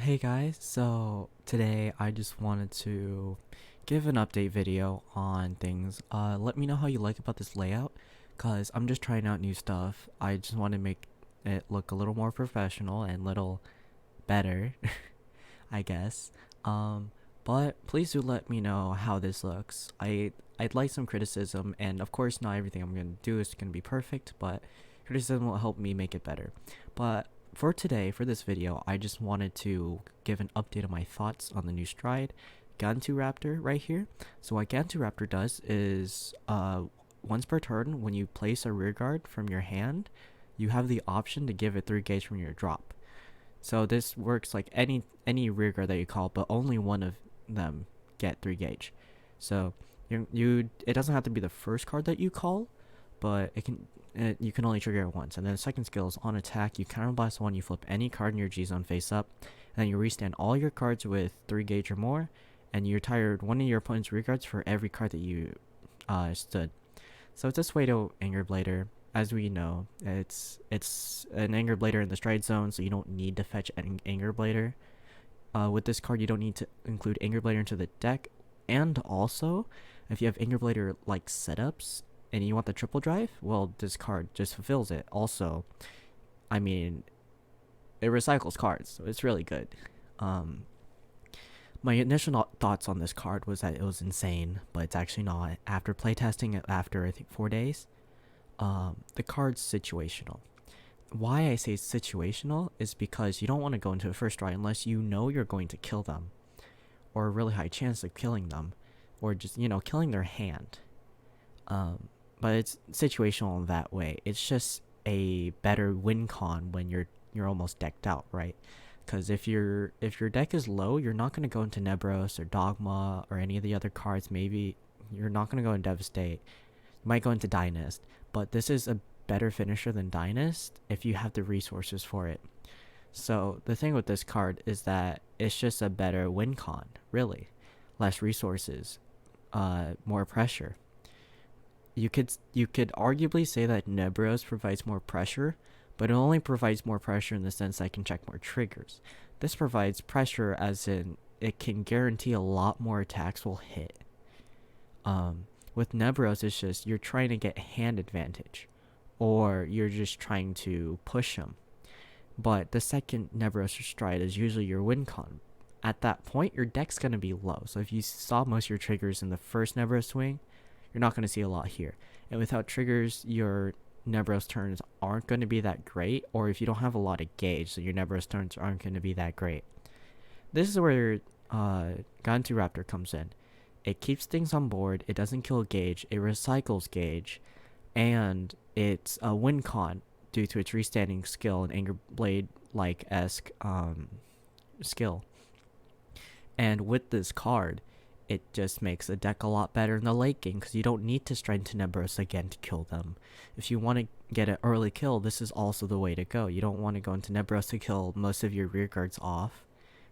Hey guys, so today I just wanted to give an update video on things. Let me know how you like about this layout, cause I'm just trying out new stuff. I just want to make it look a little more professional and little better, I guess. Um, but please do let me know how this looks. I'd like some criticism, and of course, not everything I'm gonna do is gonna be perfect, but criticism will help me make it better. But for today, for this video, I just wanted to give an update on my thoughts on the new stride, Ganturaptor right here. So what Ganturaptor does is, once per turn, when you place a rear guard from your hand, you have the option to give it 3 gauge from your drop. So this works like any rear guard that you call, but only one of them get 3 gauge. So you it doesn't have to be the first card that you call, but you can only trigger it once. And then the second skill is on attack, you counterblast one, you flip any card in your G zone face up, and then you restand all your cards with 3 gauge or more, and you retire one of your opponent's rear guards for every card that you stood. So it's this way to Anger Blader. As we know, it's an Anger Blader in the stride zone, so you don't need to fetch an Anger Blader. With this card, you don't need to include Anger Blader into the deck, and also, if you have Anger Blader like setups and you want the triple drive, well, this card just fulfills it. Also, I mean, it recycles cards, so it's really good. Um, my initial thoughts on this card was that it was insane, but it's actually not. After playtesting it after I think 4 days, the card's situational. Why I say situational is because you don't want to go into a first try unless you know you're going to kill them, or a really high chance of killing them, or just killing their hand. But it's situational in that way. It's just a better win con when you're almost decked out, right? Because if your deck is low, you're not gonna go into Nebros or Dogma or any of the other cards. Maybe you're not gonna go in Devastate. You might go into Dynast, but this is a better finisher than Dynast if you have the resources for it. So the thing with this card is that it's just a better win con, really. Less resources, more pressure. You could arguably say that Nebros provides more pressure, but it only provides more pressure in the sense that I can check more triggers. This provides pressure as in it can guarantee a lot more attacks will hit. With Nebros, it's just you're trying to get hand advantage, or you're just trying to push them. But the second Nebros stride is usually your win con. At that point, your deck's gonna be low. So if you saw most of your triggers in the first Nebros swing, you're not gonna see a lot here. And without triggers, your Nebros turns aren't going to be that great, or if you don't have a lot of gauge, so your Nebros turns aren't going to be that great. This is where Ganturaptor comes in. It keeps things on board, it doesn't kill gauge, it recycles gauge, and it's a win con due to its restanding skill and Anger Blade like esque skill. And with this card, it just makes the deck a lot better in the late game because you don't need to strengthen Nebros again to kill them. If you want to get an early kill, this is also the way to go. You don't want to go into Nebros to kill most of your rear guards off,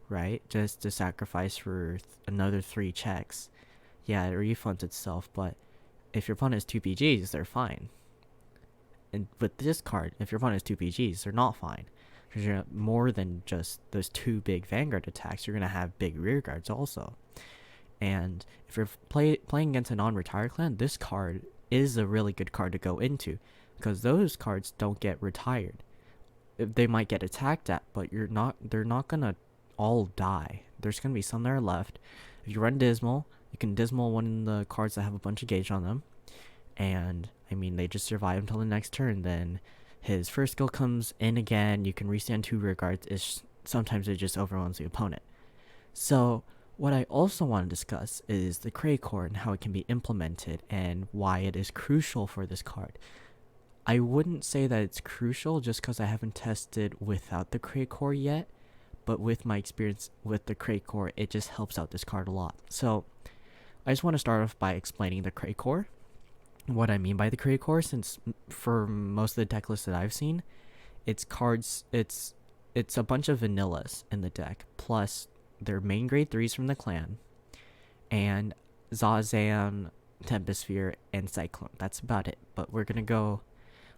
right? Just to sacrifice for another 3 checks. Yeah, it refunds itself, but if your opponent has 2 PGs, they're fine. And with this card, if your opponent has 2 PGs, they're not fine. Because you're more than just those 2 big Vanguard attacks, you're going to have big rear guards also. And if you're playing against a non-retired clan, this card is a really good card to go into, because those cards don't get retired. They might get attacked at, but they're not gonna all die. There's gonna be some that are left. If you run Dismal, you can Dismal one of the cards that have a bunch of gauge on them, and I mean they just survive until the next turn. Then his first skill comes in again. You can restand 2 rear guards. Sometimes it just overwhelms the opponent. So what I also want to discuss is the Cray core and how it can be implemented and why it is crucial for this card. I wouldn't say that it's crucial just because I haven't tested without the Cray core yet, but with my experience with the Cray core, it just helps out this card a lot. So I just want to start off by explaining the Cray core. What I mean by the Cray core, since for most of the deck lists that I've seen, it's a bunch of vanillas in the deck, plus their main grade 3s from the clan, and Zazan, Tempeспhere, and Cyclone. That's about it, but we're gonna go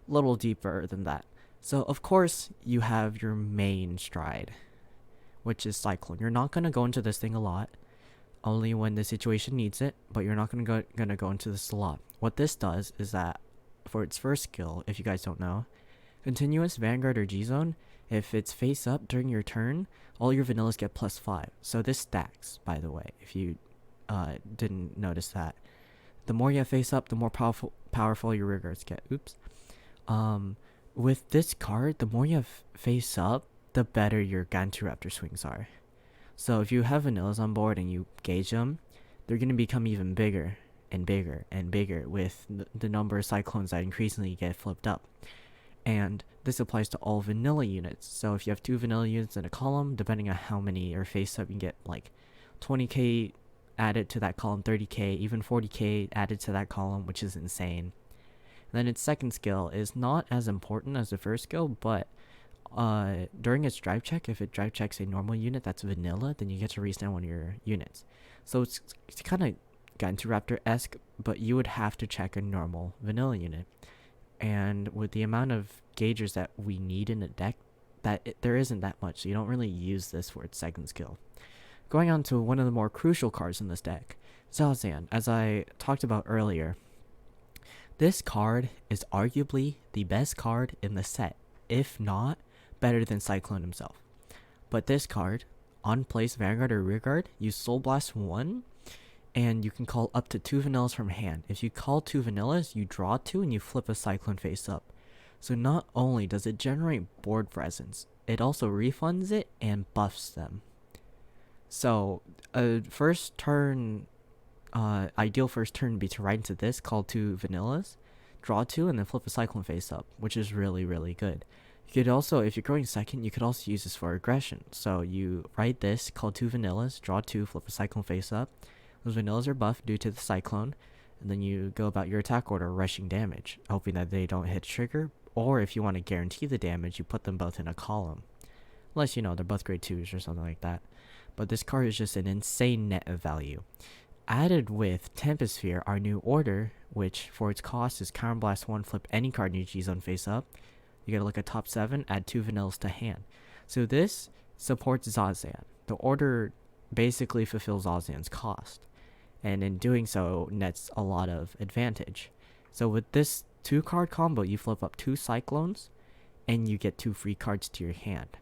a little deeper than that. So, of course, you have your main stride, which is Cyclone. You're not going to go into this thing a lot, only when the situation needs it, but you're not gonna go into this a lot. What this does is that for its first skill, if you guys don't know, Continuous Vanguard or G-Zone, if it's face up during your turn, all your vanillas get +5. So this stacks, by the way, if you didn't notice that. The more you have face up, the more powerful your rear guards get. Oops. With this card, the more you have face up, the better your Ganturaptor swings are. So if you have vanillas on board and you gauge them, they're going to become even bigger and bigger and bigger with the number of cyclones that increasingly get flipped up. And this applies to all vanilla units. So if you have 2 vanilla units in a column, depending on how many are face up, you can get like 20k added to that column, 30k, even 40k added to that column, which is insane. And then its second skill is not as important as the first skill, but during its drive check, if it drive checks a normal unit that's vanilla, then you get to restand one of your units. So it's kind of Ganturaptor-esque, but you would have to check a normal vanilla unit. And with the amount of gaugers that we need in a deck, there isn't that much, so you don't really use this for its second skill. Going on to one of the more crucial cards in this deck, Zazan. As I talked about earlier, this card is arguably the best card in the set, if not better than Cyclone himself. But this card, on place Vanguard or Rearguard, you Soul Blast 1, and you can call up to 2 vanillas from hand. If you call 2 vanillas, you draw 2 and you flip a Cyclone face up. So not only does it generate board presence, it also refunds it and buffs them. So first turn, ideal first turn would be to ride into this, call 2 vanillas, draw 2, and then flip a Cyclone face up, which is really, really good. You could also, if you're going second, you could also use this for aggression. So you ride this, call 2 vanillas, draw 2, flip a Cyclone face up. Those vanillas are buffed due to the Cyclone, and then you go about your attack order rushing damage, hoping that they don't hit trigger, or if you want to guarantee the damage, you put them both in a column. Unless, they're both grade 2s or something like that. But this card is just an insane net of value. Added with Tempest Sphere, our new order, which for its cost is Counterblast 1, flip any card in your G-Zone face up. You gotta look at top 7, add 2 vanillas to hand. So this supports Zazan. The order basically fulfills Zazan's cost, and in doing so nets a lot of advantage. So with this 2-card combo, you flip up 2 Cyclones and you get 2 free cards to your hand.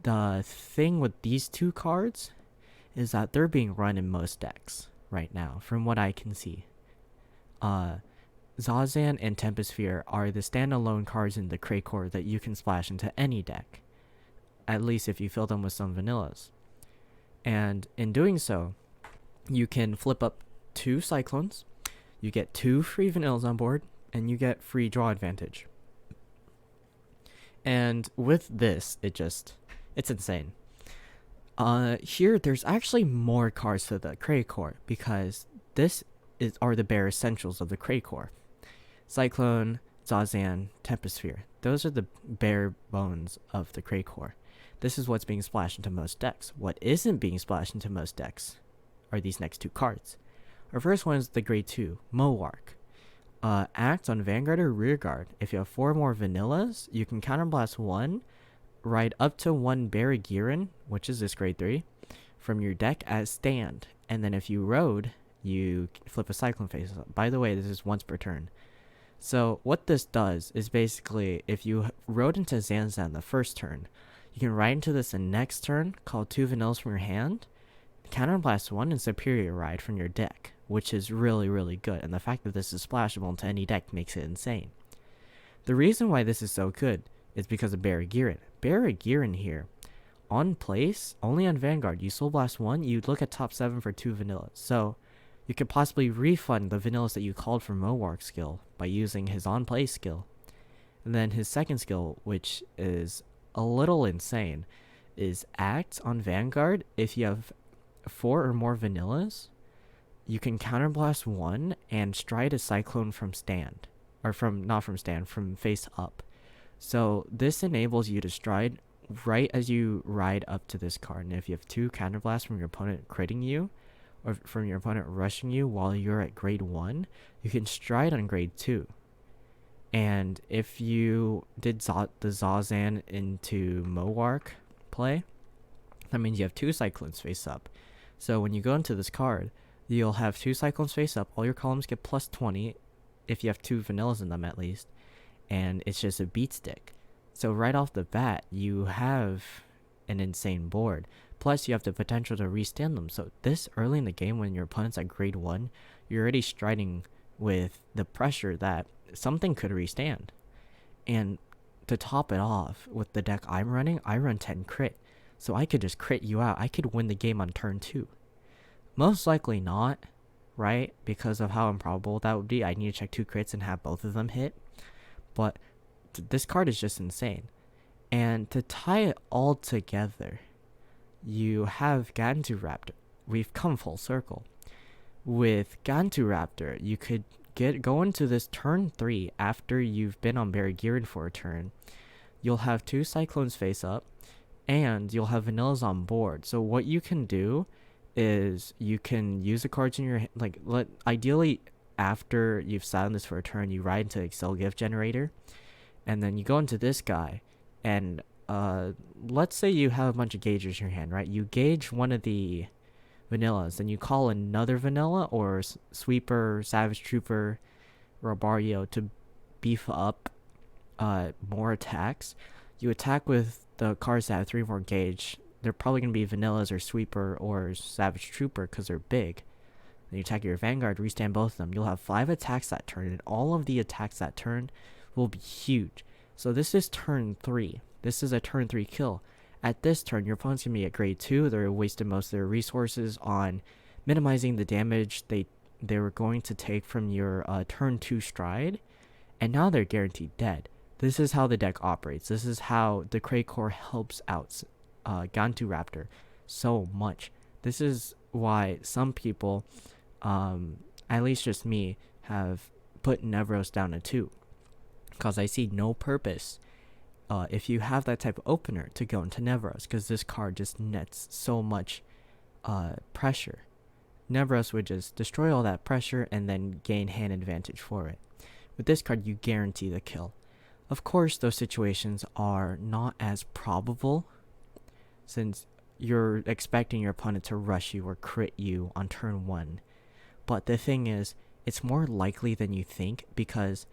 The thing with these 2 cards is that they're being run in most decks right now, from what I can see. Zazan and Tempest Sphere are the standalone cards in the Cray core that you can splash into any deck, at least if you fill them with some vanillas. And in doing so, you can flip up 2 Cyclones, you get 2 free vanillas on board, and you get free draw advantage. And with this, it's insane. Here, there's actually more cards to the Cray core, because this are the bare essentials of the Cray core. Cyclone, Zazan, Tempest Sphere. Those are the bare bones of the Cray core. This is what's being splashed into most decks. What isn't being splashed into most decks are these next 2 cards. Our first one is the grade 2, Moark. Acts on Vanguard or Rearguard. If you have 4 more vanillas, you can Counterblast 1, ride up to 1 Baragirin, which is this grade 3, from your deck as stand. And then if you rode, you flip a Cyclone face up. By the way, this is once per turn. So what this does is basically, if you rode into Zanzan the first turn, you can ride into this the next turn, call 2 vanillas from your hand, Counterblast 1, and Superior Ride from your deck, which is really, really good. And the fact that this is splashable into any deck makes it insane. The reason why this is so good is because of Baragirin. Baragirin here, on place, only on Vanguard, you Soul Blast 1, you look at top 7 for 2 vanillas. So you could possibly refund the vanillas that you called from Moark's skill by using his on-play skill. And then his second skill, which is a little insane, is Act on Vanguard. If you have 4 or more vanillas, you can Counterblast 1 and stride a Cyclone from stand. Or from face up. So this enables you to stride right as you ride up to this card. And if you have 2 Counterblasts from your opponent critting you, or from your opponent rushing you while you're at grade 1, you can stride on grade 2. And if you did the Zazan into Moark play, That means you have 2 Cyclones face up. So when you go into this card, you'll have 2 Cyclones face up. All your columns get plus 20, if you have 2 Vanillas in them at least. And it's just a beat stick. So right off the bat, you have an insane board. Plus, you have the potential to restand them. So this early in the game, when your opponent's at grade 1, you're already striding with the pressure that something could restand. And to top it off, with the deck I'm running, I run 10 crit. So I could just crit you out. I could win the game on turn 2. Most likely not, right? Because of how improbable that would be. I need to check 2 crits and have both of them hit. But this card is just insane. And to tie it all together, you have Ganturaptor. We've come full circle. With Ganturaptor, you could go into this turn 3 after you've been on Barry-Geared for a turn. You'll have 2 Cyclones face up, and you'll have Vanillas on board. So what you can do is you can use the cards in your ideally after you've sat on this for a turn, you ride into Excel Gift Generator, and then you go into this guy, and let's say you have a bunch of gaugers in your hand, right? You gauge one of the Vanillas, then you call another Vanilla or Sweeper, Savage Trooper, or Barrio to beef up more attacks. You attack with the cards that have 3 more gauge. They're probably going to be Vanillas or Sweeper or Savage Trooper because they're big. Then you attack your Vanguard, restand both of them. You'll have 5 attacks that turn, and all of the attacks that turn will be huge. So this is turn 3. This is a turn 3 kill. At this turn, your opponent's going to be at grade 2. They're wasting most of their resources on minimizing the damage they were going to take from your turn 2 stride. And now they're guaranteed dead. This is how the deck operates. This is how the Cray core helps out Ganturaptor so much. This is why some people, at least just me, have put Nevros down to 2. Because I see no purpose if you have that type of opener to go into Nevros, because this card just nets so much pressure. Nevros would just destroy all that pressure and then gain hand advantage for it. With this card, you guarantee the kill. Of course, those situations are not as probable, since you're expecting your opponent to rush you or crit you on turn 1. But the thing is, it's more likely than you think, because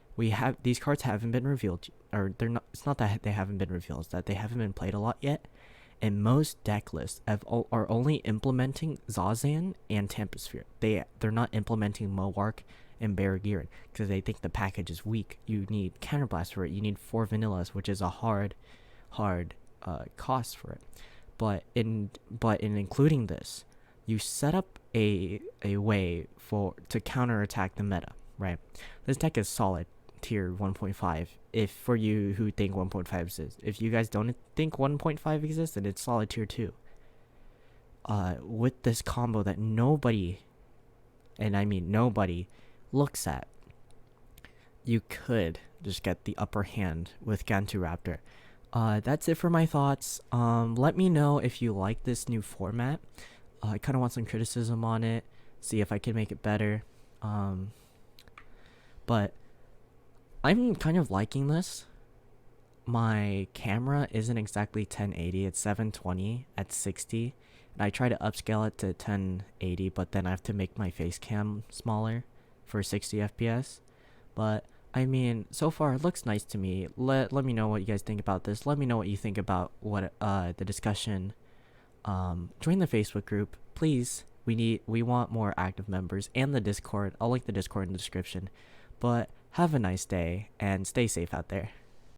these cards haven't been revealed, or they're not. It's not that they haven't been revealed; it's that they haven't been played a lot yet. And most deck lists are only implementing Zazan and Temposphere. They're not implementing Moark and Barry-Geared because they think the package is weak. You need Counterblast for it. You need 4 Vanillas, which is a hard cost for it. But in including this, you set up a way to counterattack the meta, right? This deck is solid tier 1.5. If for you who think 1.5 exists, if you guys don't think 1.5 exists, then it's solid tier 2. With this combo that nobody, and I mean nobody, looks at, you could just get the upper hand with Ganturaptor. That's it for my thoughts. Let me know if you like this new format. I kind of want some criticism on it, see if I can make it better. But I'm kind of liking this. My camera isn't exactly 1080, it's 720 at 60. And I try to upscale it to 1080, but then I have to make my face cam smaller for 60 FPS. But I mean, so far it looks nice to me. Let me know what you guys think about this. Let me know what you think about what the discussion. Join the Facebook group, please. We want more active members, and the Discord. I'll link the Discord in the description. But have a nice day and stay safe out there.